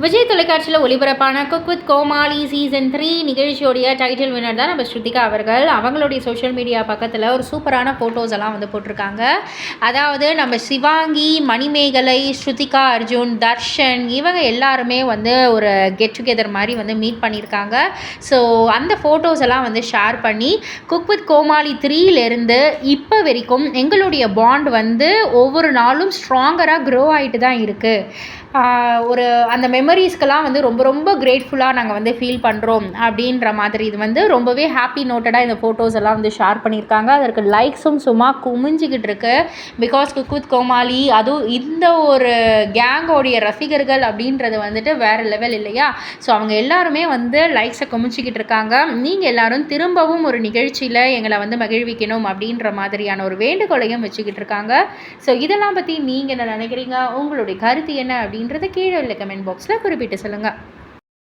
விஜய் தொலைக்காட்சியில் ஒளிபரப்பான cook with Komali season 3 நிகழ்ச்சியோடைய டைட்டில் வின்னர் தான் நம்ம ஸ்ருதிகா அவர்கள். அவங்களுடைய சோஷியல் மீடியா பக்கத்தில் ஒரு சூப்பரான ஃபோட்டோஸ் எல்லாம் வந்து போட்டிருக்காங்க. அதாவது நம்ம சிவாங்கி, மணிமேகலை, ஸ்ருதிகா அர்ஜுன், தர்ஷன் இவங்க எல்லாருமே வந்து ஒரு கெட் டுகெதர் மாதிரி வந்து மீட் பண்ணியிருக்காங்க. ஸோ அந்த ஃபோட்டோஸ் எல்லாம் வந்து ஷேர் பண்ணி குக் வித் கோமாளி 3லேருந்து இப்போ வரைக்கும் எங்களுடைய பாண்ட் வந்து ஒவ்வொரு நாளும் ஸ்ட்ராங்கராக க்ரோ ஆகிட்டு தான் இருக்குது. ஒரு அந்த மெமரிஸ்க்கெல்லாம் வந்து ரொம்ப ரொம்ப கிரேட்ஃபுல்லாக நாங்கள் வந்து ஃபீல் பண்ணுறோம் அப்படின்ற மாதிரி இது வந்து ரொம்பவே ஹாப்பி நோட்டடாக இந்த ஃபோட்டோஸ் எல்லாம் வந்து ஷேர் பண்ணியிருக்காங்க. அதற்கு லைக்ஸும் சும்மா குமிஞ்சிக்கிட்டு இருக்கு. பிகாஸ் குக் வித் கோமாளி அதுவும் இந்த ஒரு கேங்கோடைய ரசிகர்கள் அப்படின்றது வந்துட்டு வேறு லெவல் இல்லையா? ஸோ அவங்க எல்லாருமே வந்து லைக்ஸை குமிச்சிக்கிட்டு இருக்காங்க. நீங்கள் எல்லாரும் திரும்பவும் ஒரு நிகழ்ச்சியில் எங்களை வந்து மகிழ்விக்கணும் அப்படின்ற மாதிரியான ஒரு வேண்டுகோளையும் வச்சுக்கிட்டு இருக்காங்க. ஸோ இதெல்லாம் பற்றி நீங்கள் என்ன நினைக்கிறீங்க? உங்களுடைய கருத்து என்ன அப்படின்றத கீழே உள்ள கமெண்ட் பாக்ஸில் குறிப்பிட்டு சொல்லுங்கள்.